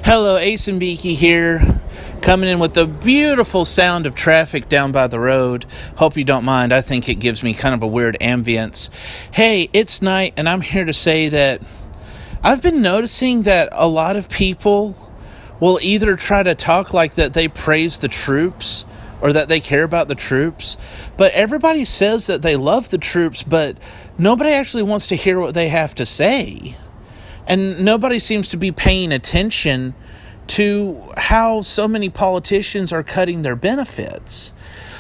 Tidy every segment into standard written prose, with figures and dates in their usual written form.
Hello, Ace and Beaky here, coming in with the beautiful sound of traffic down by the road. Hope you don't mind. I think it gives me kind of a weird ambience. Hey, it's night, and I'm here to say that I've been noticing that a lot of people will either try to talk like that they praise the troops or that they care about the troops, but everybody says that they love the troops, but nobody actually wants to hear what they have to say. And nobody seems to be paying attention to how so many politicians are cutting their benefits.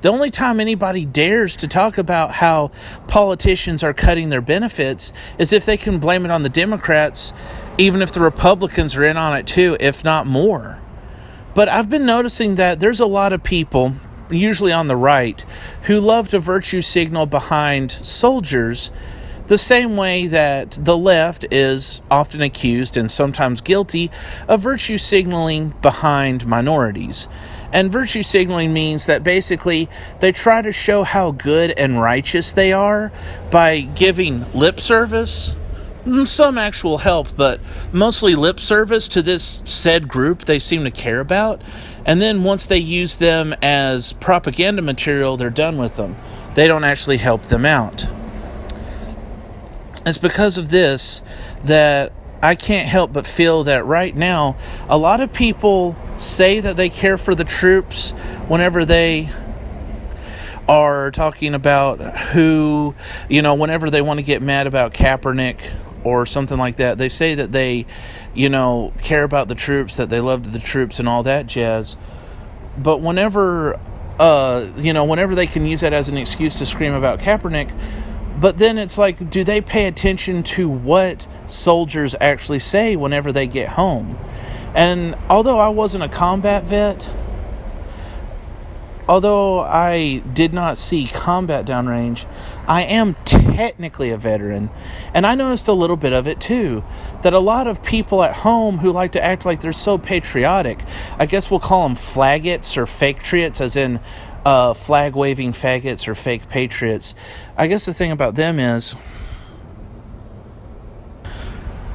The only time anybody dares to talk about how politicians are cutting their benefits is if they can blame it on the Democrats, even if the Republicans are in on it too, if not more. But I've been noticing that there's a lot of people, usually on the right, who love to virtue signal behind soldiers the same way that the left is often accused and sometimes guilty of virtue signaling behind minorities. And virtue signaling means that basically they try to show how good and righteous they are by giving lip service, some actual help, but mostly lip service to this said group they seem to care about. And then once they use them as propaganda material, they're done with them. They don't actually help them out. It's because of this that I can't help but feel that right now, a lot of people say that they care for the troops whenever they are talking about who, whenever they want to get mad about Kaepernick or something like that. They say that they, care about the troops, that they love the troops and all that jazz. But whenever they can use that as an excuse to scream about Kaepernick, but then it's like, do they pay attention to what soldiers actually say whenever they get home? And although I wasn't a combat vet, although I did not see combat downrange, I am technically a veteran. And I noticed a little bit of it too, that a lot of people at home who like to act like they're so patriotic, I guess we'll call them flaggots or faketriots, as in flag-waving faggots or fake patriots. I guess the thing about them is,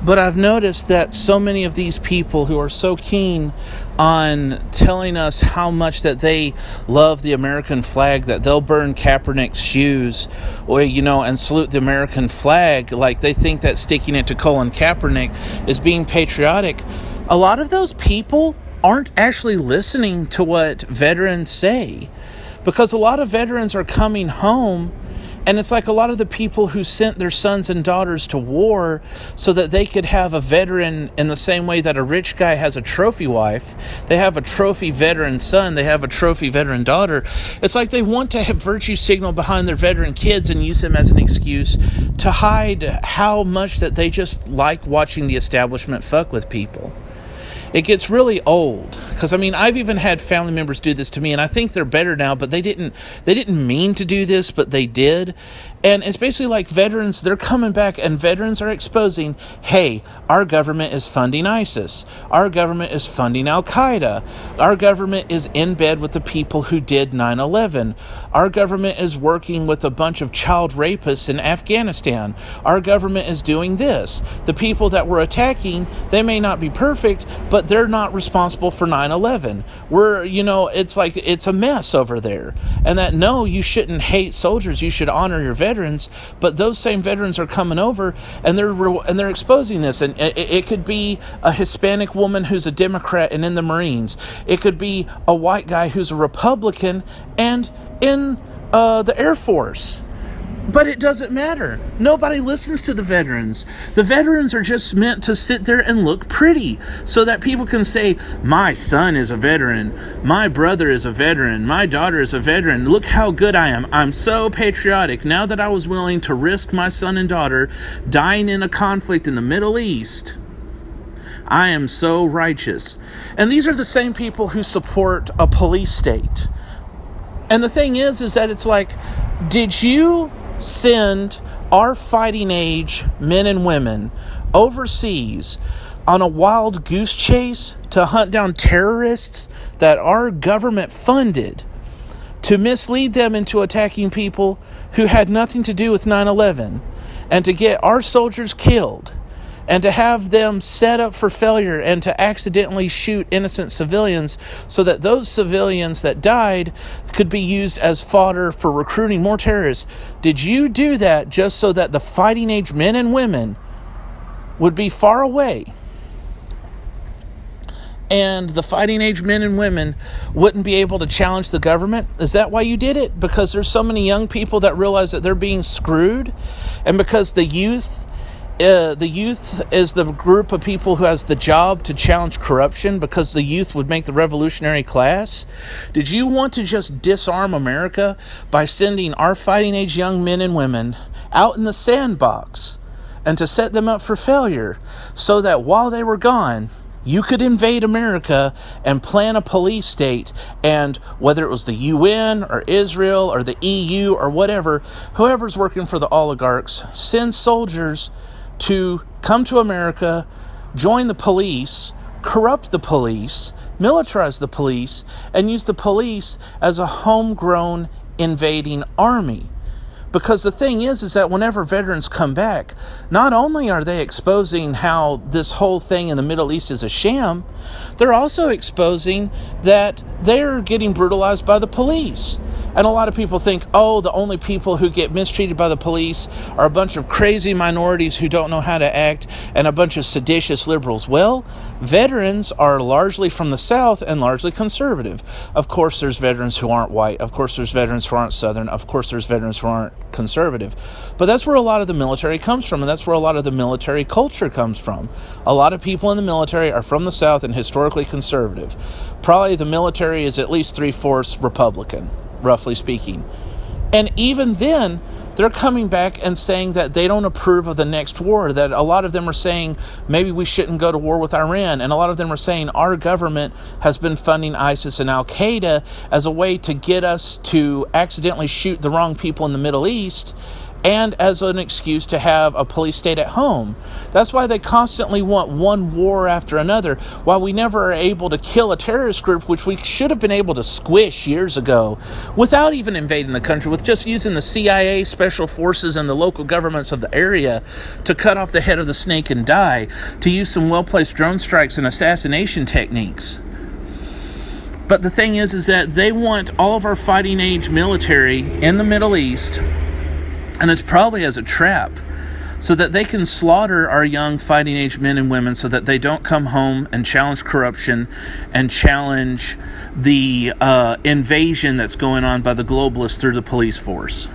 but I've noticed that so many of these people who are so keen on telling us how much that they love the American flag, that they'll burn Kaepernick's shoes, or, and salute the American flag, like they think that sticking it to Colin Kaepernick is being patriotic. A lot of those people aren't actually listening to what veterans say, because a lot of veterans are coming home, and it's like a lot of the people who sent their sons and daughters to war so that they could have a veteran in the same way that a rich guy has a trophy wife. They have a trophy veteran son. They have a trophy veteran daughter. It's like they want to have virtue signal behind their veteran kids and use them as an excuse to hide how much that they just like watching the establishment fuck with people. It gets really old, because I've even had family members do this to me, and I think they're better now, but they didn't mean to do this, but they did. And it's basically like veterans, they're coming back, and veterans are exposing, hey, our government is funding ISIS. Our government is funding Al-Qaeda. Our government is in bed with the people who did 9/11. Our government is working with a bunch of child rapists in Afghanistan. Our government is doing this. The people that we're attacking, they may not be perfect, but they're not responsible for 9/11. It's like it's a mess over there. And that, no, you shouldn't hate soldiers. You should honor your veterans. But those same veterans are coming over and they're exposing this. And it could be a Hispanic woman who's a Democrat and in the Marines. It could be a white guy who's a Republican and in the Air Force. But it doesn't matter. Nobody listens to the veterans. The veterans are just meant to sit there and look pretty so that people can say, my son is a veteran, my brother is a veteran, my daughter is a veteran. Look how good I am. I'm so patriotic. Now that I was willing to risk my son and daughter dying in a conflict in the Middle East, I am so righteous. And these are the same people who support a police state. And the thing is that it's like, did you send our fighting age men and women overseas on a wild goose chase to hunt down terrorists that our government funded to mislead them into attacking people who had nothing to do with 9/11 and to get our soldiers killed? and to have them set up for failure and to accidentally shoot innocent civilians so that those civilians that died could be used as fodder for recruiting more terrorists. Did you do that just so that the fighting age men and women would be far away and the fighting age men and women wouldn't be able to challenge the government? Is that why you did it? Because there's so many young people that realize that they're being screwed, and because the youth is the group of people who has the job to challenge corruption, because the youth would make the revolutionary class? Did you want to just disarm America by sending our fighting age young men and women out in the sandbox and to set them up for failure so that while they were gone, you could invade America and plan a police state, and whether it was the UN or Israel or the EU or whatever, whoever's working for the oligarchs, send soldiers to come to America, join the police, corrupt the police, militarize the police, and use the police as a homegrown invading army? Because the thing is that whenever veterans come back, not only are they exposing how this whole thing in the Middle East is a sham, they're also exposing that they're getting brutalized by the police. And a lot of people think, oh, the only people who get mistreated by the police are a bunch of crazy minorities who don't know how to act and a bunch of seditious liberals. Well, veterans are largely from the South and largely conservative. Of course, there's veterans who aren't white. Of course, there's veterans who aren't Southern. Of course, there's veterans who aren't conservative. But that's where a lot of the military comes from, and that's where a lot of the military culture comes from. A lot of people in the military are from the South and historically conservative. Probably the military is at least 3/4 Republican, roughly speaking. And even then, they're coming back and saying that they don't approve of the next war, that a lot of them are saying maybe we shouldn't go to war with Iran, and a lot of them are saying our government has been funding ISIS and Al-Qaeda as a way to get us to accidentally shoot the wrong people in the Middle East, and as an excuse to have a police state at home. That's why they constantly want one war after another, while we never are able to kill a terrorist group, which we should have been able to squish years ago without even invading the country, with just using the CIA, special forces, and the local governments of the area to cut off the head of the snake and die, to use some well-placed drone strikes and assassination techniques. But the thing is that they want all of our fighting age military in the Middle East, and it's probably as a trap, so that they can slaughter our young fighting age men and women so that they don't come home and challenge corruption and challenge the invasion that's going on by the globalists through the police force.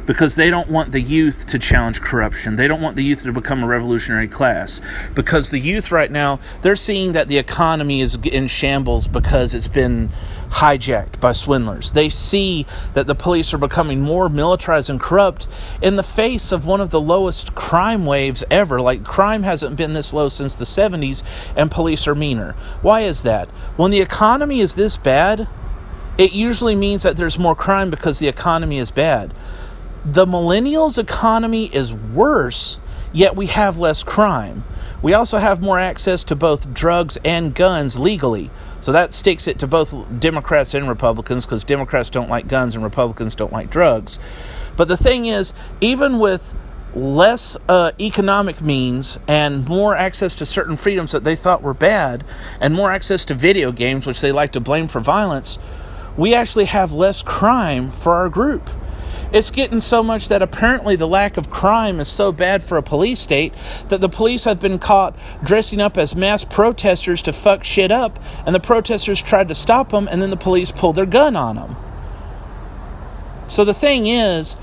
Because they don't want the youth to challenge corruption. They don't want the youth to become a revolutionary class. Because the youth right now, they're seeing that the economy is in shambles because it's been hijacked by swindlers. They see that the police are becoming more militarized and corrupt in the face of one of the lowest crime waves ever. Like, crime hasn't been this low since the 70s, and police are meaner. Why is that? When the economy is this bad, it usually means that there's more crime because the economy is bad. The millennials' economy is worse, yet we have less crime. We also have more access to both drugs and guns legally. So that sticks it to both Democrats and Republicans, because Democrats don't like guns and Republicans don't like drugs. But the thing is, even with less economic means and more access to certain freedoms that they thought were bad, and more access to video games, which they like to blame for violence, we actually have less crime for our group. It's getting so much that apparently the lack of crime is so bad for a police state that the police have been caught dressing up as mass protesters to fuck shit up, and the protesters tried to stop them, and then the police pulled their gun on them. So the thing is,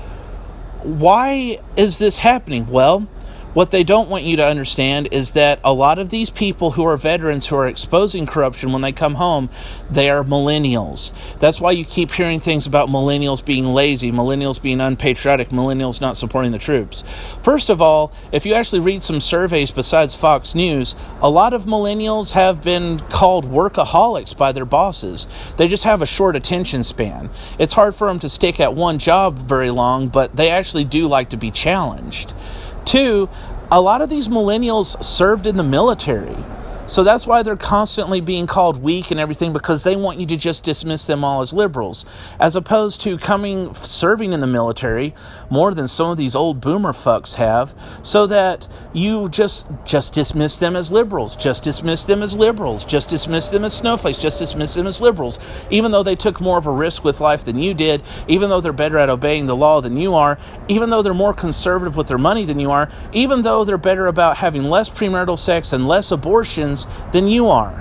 why is this happening? Well, what they don't want you to understand is that a lot of these people who are veterans who are exposing corruption when they come home, they are millennials. That's why you keep hearing things about millennials being lazy, millennials being unpatriotic, millennials not supporting the troops. First of all, if you actually read some surveys besides Fox News, a lot of millennials have been called workaholics by their bosses. They just have a short attention span. It's hard for them to stick at one job very long, but they actually do like to be challenged. Two, a lot of these millennials served in the military. So that's why they're constantly being called weak and everything, because they want you to just dismiss them all as liberals, as opposed to serving in the military more than some of these old boomer fucks have, so that you just dismiss them as liberals, just dismiss them as liberals, just dismiss them as snowflakes, just dismiss them as liberals, even though they took more of a risk with life than you did, even though they're better at obeying the law than you are, even though they're more conservative with their money than you are, even though they're better about having less premarital sex and less abortions than you are.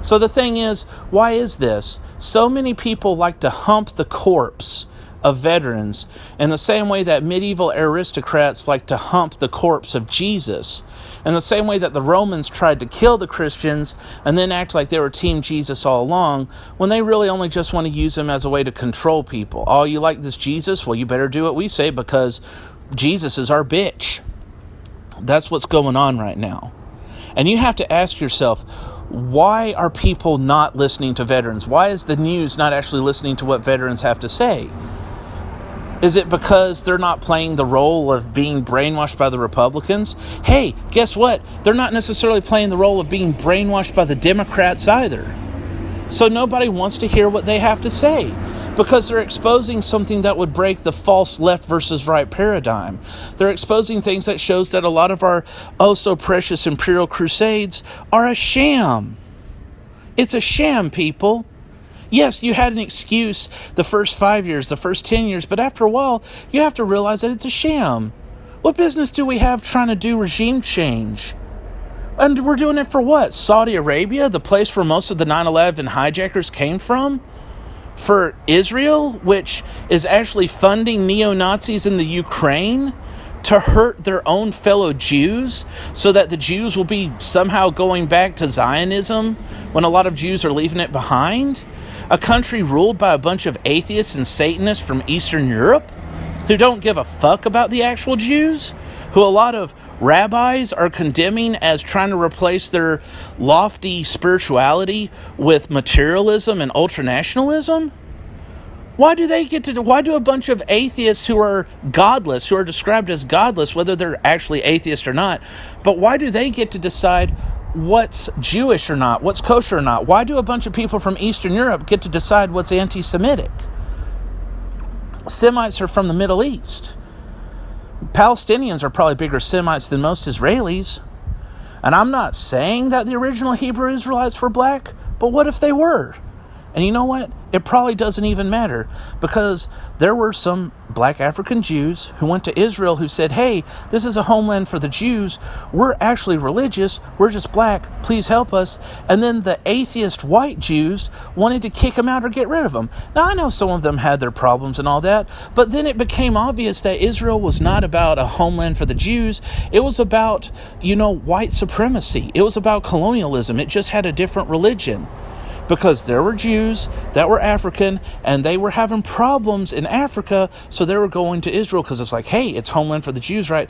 So the thing is, why is this? So many people like to hump the corpse of veterans in the same way that medieval aristocrats like to hump the corpse of Jesus, in the same way that the Romans tried to kill the Christians and then act like they were Team Jesus all along, when they really only just want to use him as a way to control people. Oh, you like this Jesus? Well, you better do what we say because Jesus is our bitch. That's what's going on right now. And you have to ask yourself, why are people not listening to veterans? Why is the news not actually listening to what veterans have to say? Is it because they're not playing the role of being brainwashed by the Republicans? Hey, guess what? They're not necessarily playing the role of being brainwashed by the Democrats either. So nobody wants to hear what they have to say, because they're exposing something that would break the false left versus right paradigm. They're exposing things that shows that a lot of our oh so precious imperial crusades are a sham. It's a sham, people. Yes, you had an excuse the first 5 years, the first 10 years, but after a while, you have to realize that it's a sham. What business do we have trying to do regime change? And we're doing it for what? Saudi Arabia, the place where most of the 9/11 hijackers came from? For Israel, which is actually funding neo-Nazis in the Ukraine to hurt their own fellow Jews, so that the Jews will be somehow going back to Zionism when a lot of Jews are leaving it behind? A country ruled by a bunch of atheists and Satanists from Eastern Europe who don't give a fuck about the actual Jews, who a lot of rabbis are condemning as trying to replace their lofty spirituality with materialism and ultranationalism? Why do a bunch of atheists who are godless, who are described as godless, whether they're actually atheists or not, but why do they get to decide what's Jewish or not, what's kosher or not? Why do a bunch of people from Eastern Europe get to decide what's anti-Semitic? Semites are from the Middle East. Palestinians are probably bigger Semites than most Israelis. And I'm not saying that the original Hebrew Israelites were black, but what if they were? And you know what? It probably doesn't even matter, because there were some black African Jews who went to Israel who said, hey, this is a homeland for the Jews. We're actually religious. We're just black. Please help us. And then the atheist white Jews wanted to kick them out or get rid of them. Now, I know some of them had their problems and all that, but then it became obvious that Israel was not about a homeland for the Jews. It was about, white supremacy. It was about colonialism. It just had a different religion. Because there were Jews that were African, and they were having problems in Africa, so they were going to Israel because it's like, hey, it's homeland for the Jews, right?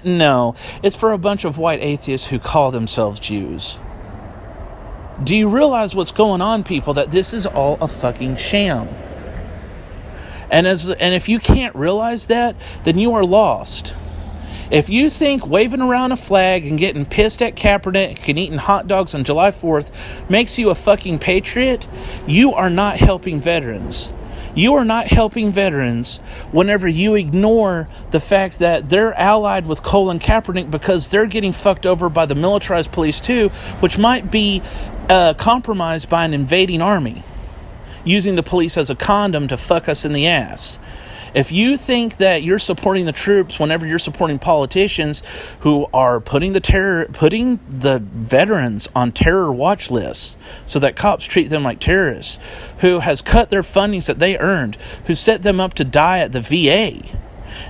No, it's for a bunch of white atheists who call themselves Jews. Do you realize what's going on, people, that this is all a fucking sham? And if you can't realize that, then you are lost. If you think waving around a flag and getting pissed at Kaepernick and eating hot dogs on July 4th makes you a fucking patriot, you are not helping veterans. You are not helping veterans whenever you ignore the fact that they're allied with Colin Kaepernick because they're getting fucked over by the militarized police too, which might be compromised by an invading army, using the police as a condom to fuck us in the ass. If you think that you're supporting the troops whenever you're supporting politicians who are putting the veterans on terror watch lists so that cops treat them like terrorists, who has cut their fundings that they earned, who set them up to die at the VA,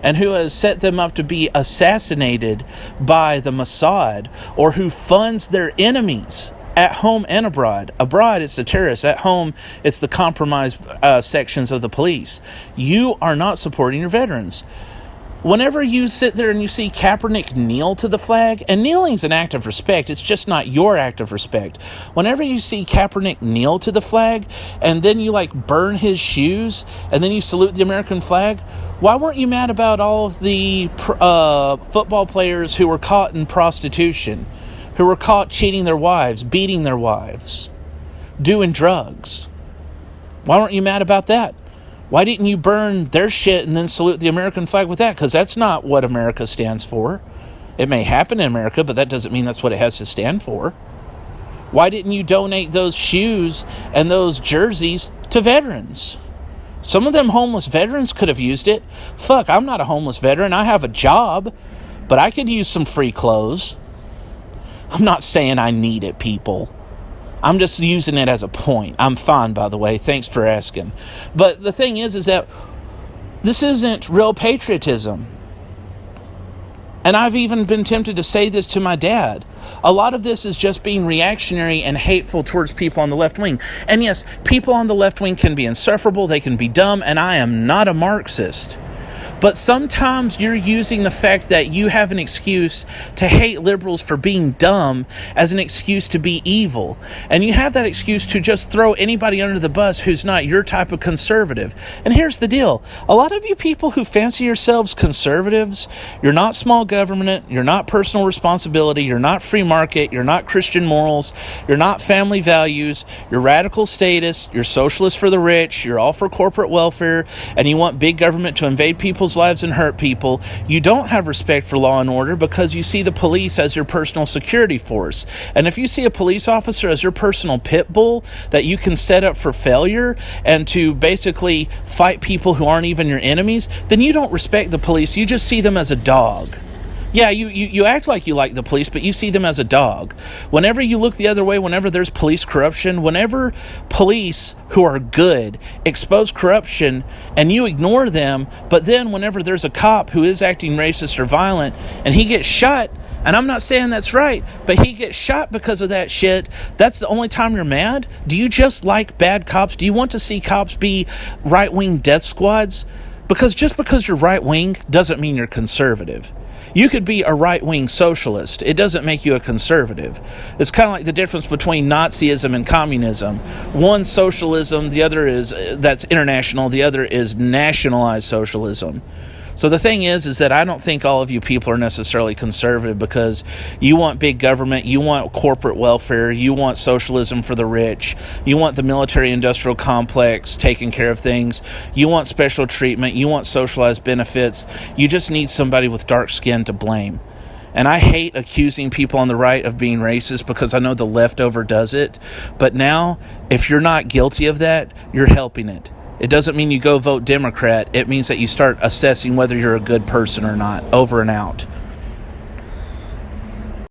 and who has set them up to be assassinated by the Mossad, or who funds their enemies at home and abroad. Abroad, it's the terrorists. At home, it's the compromised sections of the police. You are not supporting your veterans. Whenever you sit there and you see Kaepernick kneel to the flag, and kneeling's an act of respect, it's just not your act of respect. Whenever you see Kaepernick kneel to the flag, and then you burn his shoes, and then you salute the American flag, why weren't you mad about all of the football players who were caught in prostitution? who were caught cheating their wives, beating their wives, doing drugs. Why weren't you mad about that? Why didn't you burn their shit and then salute the American flag with that? Because that's not what America stands for. It may happen in America, but that doesn't mean that's what it has to stand for. Why didn't you donate those shoes and those jerseys to veterans? Some of them homeless veterans could have used it. Fuck, I'm not a homeless veteran. I have a job, but I could use some free clothes. I'm not saying I need it, people. I'm just using it as a point. I'm fine, by the way. Thanks for asking. But the thing is that this isn't real patriotism. And I've even been tempted to say this to my dad. A lot of this is just being reactionary and hateful towards people on the left wing. And yes, people on the left wing can be insufferable, they can be dumb, and I am not a Marxist. But sometimes you're using the fact that you have an excuse to hate liberals for being dumb as an excuse to be evil. And you have that excuse to just throw anybody under the bus who's not your type of conservative. And here's the deal. A lot of you people who fancy yourselves conservatives, you're not small government, you're not personal responsibility, you're not free market, you're not Christian morals, you're not family values, you're radical statists, you're socialist for the rich, you're all for corporate welfare, and you want big government to invade people's lives and hurt people. You don't have respect for law and order because you see the police as your personal security force. And if you see a police officer as your personal pit bull that you can set up for failure and to basically fight people who aren't even your enemies, then you don't respect the police. You just see them as a dog. Yeah, you act like you like the police, but you see them as a dog. Whenever you look the other way, whenever there's police corruption, whenever police who are good expose corruption and you ignore them, but then whenever there's a cop who is acting racist or violent and he gets shot, and I'm not saying that's right, but he gets shot because of that shit, that's the only time you're mad? Do you just like bad cops? Do you want to see cops be right-wing death squads? Because just because you're right-wing doesn't mean you're conservative. You could be a right-wing socialist. It doesn't make you a conservative. It's kind of like the difference between Nazism and communism. One's socialism, the other is, that's international, the other is nationalized socialism. So the thing is that I don't think all of you people are necessarily conservative because you want big government, you want corporate welfare, you want socialism for the rich, you want the military-industrial complex taking care of things, you want special treatment, you want socialized benefits. You just need somebody with dark skin to blame. And I hate accusing people on the right of being racist because I know the left overdoes it. But now, if you're not guilty of that, you're helping it. It doesn't mean you go vote Democrat. It means that you start assessing whether you're a good person or not. Over and out.